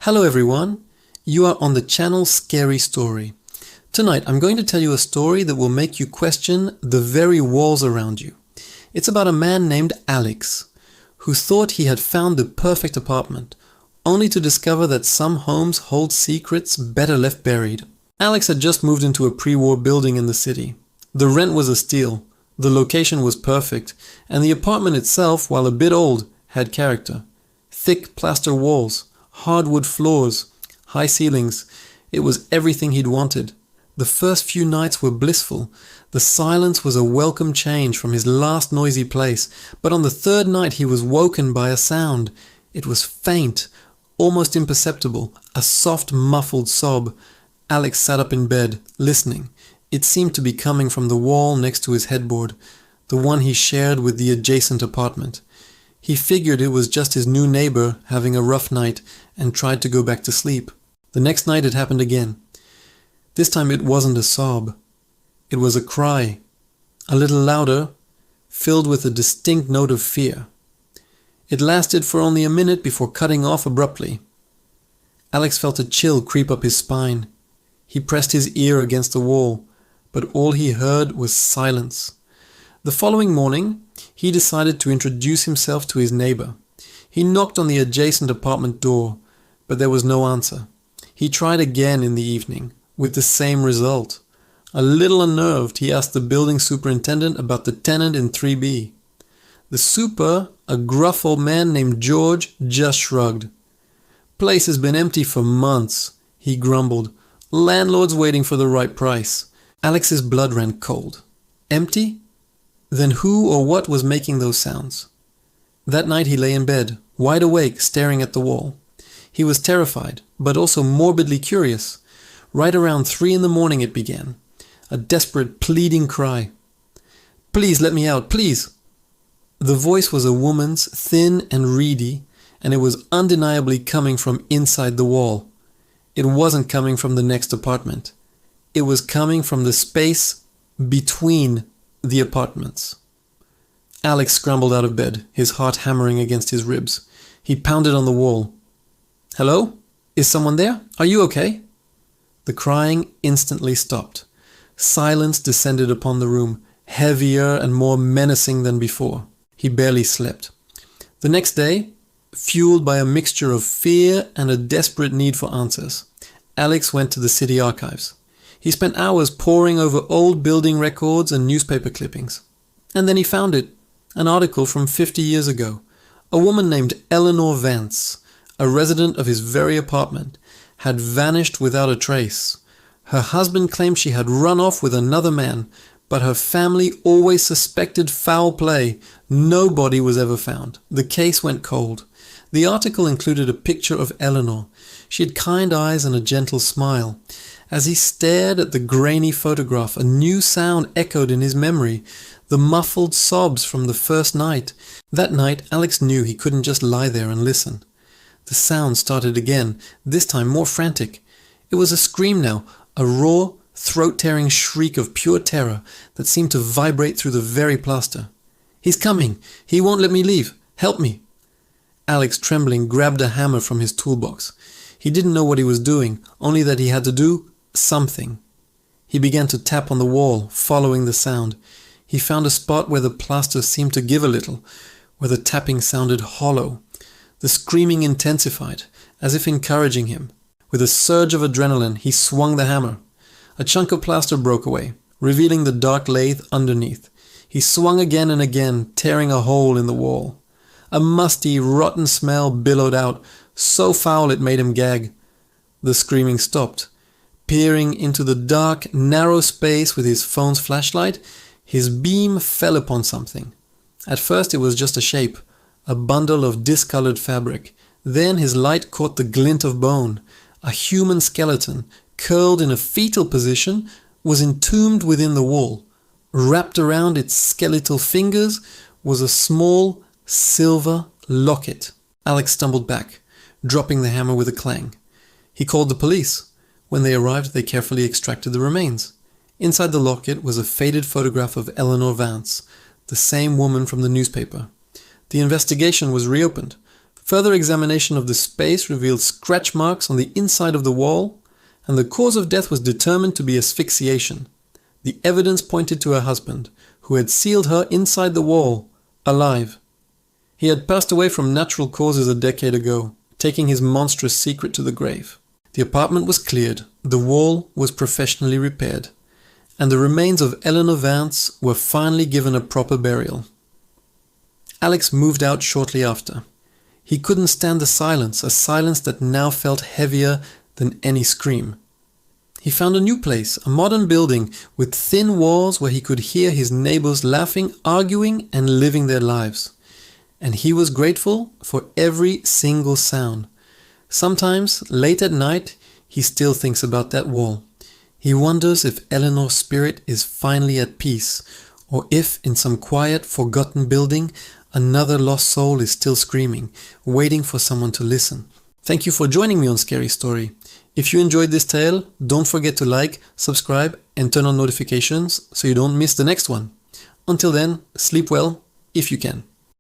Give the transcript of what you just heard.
Hello everyone, you are on the channel Scary Story. Tonight I'm going to tell you a story that will make you question the very walls around you. It's about a man named Alex, who thought he had found the perfect apartment, only to discover that some homes hold secrets better left buried. Alex had just moved into a pre-war building in the city. The rent was a steal, the location was perfect, and the apartment itself, while a bit old, had character. Thick plaster walls, hardwood floors, high ceilings. It was everything he'd wanted. The first few nights were blissful. The silence was a welcome change from his last noisy place. But on the third night he was woken by a sound. It was faint, almost imperceptible, a soft, muffled sob. Alex sat up in bed, listening. It seemed to be coming from the wall next to his headboard, the one he shared with the adjacent apartment. He figured it was just his new neighbor having a rough night and tried to go back to sleep. The next night it happened again. This time it wasn't a sob. It was a cry, a little louder, filled with a distinct note of fear. It lasted for only a minute before cutting off abruptly. Alex felt a chill creep up his spine. He pressed his ear against the wall, but all he heard was silence. The following morning, he decided to introduce himself to his neighbor. He knocked on the adjacent apartment door, but there was no answer. He tried again in the evening, with the same result. A little unnerved, he asked the building superintendent about the tenant in 3B. The super, a gruff old man named George, just shrugged. "Place has been empty for months," he grumbled. "Landlord's waiting for the right price." Alex's blood ran cold. Empty? Then who or what was making those sounds? That night he lay in bed, wide awake, staring at the wall. He was terrified, but also morbidly curious. Right around 3 in the morning it began. A desperate, pleading cry. "Please let me out, please!" The voice was a woman's, thin and reedy, and it was undeniably coming from inside the wall. It wasn't coming from the next apartment. It was coming from the space between the apartments. Alex scrambled out of bed, his heart hammering against his ribs. He pounded on the wall. "Hello? Is someone there? Are you okay?" The crying instantly stopped. Silence descended upon the room, heavier and more menacing than before. He barely slept. The next day, fueled by a mixture of fear and a desperate need for answers, Alex went to the city archives. He spent hours poring over old building records and newspaper clippings. And then he found it, an article from 50 years ago. A woman named Eleanor Vance, a resident of his very apartment, had vanished without a trace. Her husband claimed she had run off with another man, but her family always suspected foul play. No body was ever found. The case went cold. The article included a picture of Eleanor. She had kind eyes and a gentle smile. As he stared at the grainy photograph, a new sound echoed in his memory, the muffled sobs from the first night. That night, Alex knew he couldn't just lie there and listen. The sound started again, this time more frantic. It was a scream now, a raw, throat-tearing shriek of pure terror that seemed to vibrate through the very plaster. "He's coming! He won't let me leave! Help me!" Alex, trembling, grabbed a hammer from his toolbox. He didn't know what he was doing, only that he had to do something. He began to tap on the wall, following the sound. He found a spot where the plaster seemed to give a little, where the tapping sounded hollow. The screaming intensified, as if encouraging him. With a surge of adrenaline, he swung the hammer. A chunk of plaster broke away, revealing the dark lathe underneath. He swung again and again, tearing a hole in the wall. A musty, rotten smell billowed out, so foul it made him gag. The screaming stopped. Peering into the dark, narrow space with his phone's flashlight, his beam fell upon something. At first it was just a shape, a bundle of discolored fabric. Then his light caught the glint of bone. A human skeleton, curled in a fetal position, was entombed within the wall. Wrapped around its skeletal fingers was a small, silver locket. Alex stumbled back, dropping the hammer with a clang. He called the police. When they arrived, they carefully extracted the remains. Inside the locket was a faded photograph of Eleanor Vance, the same woman from the newspaper. The investigation was reopened. Further examination of the space revealed scratch marks on the inside of the wall, and the cause of death was determined to be asphyxiation. The evidence pointed to her husband, who had sealed her inside the wall, alive. He had passed away from natural causes a decade ago, taking his monstrous secret to the grave. The apartment was cleared, the wall was professionally repaired, and the remains of Eleanor Vance were finally given a proper burial. Alex moved out shortly after. He couldn't stand the silence, a silence that now felt heavier than any scream. He found a new place, a modern building with thin walls where he could hear his neighbors laughing, arguing, and living their lives. And he was grateful for every single sound. Sometimes, late at night, he still thinks about that wall. He wonders if Eleanor's spirit is finally at peace, or if in some quiet, forgotten building, another lost soul is still screaming, waiting for someone to listen. Thank you for joining me on Scary Story. If you enjoyed this tale, don't forget to like, subscribe, and turn on notifications so you don't miss the next one. Until then, sleep well, if you can.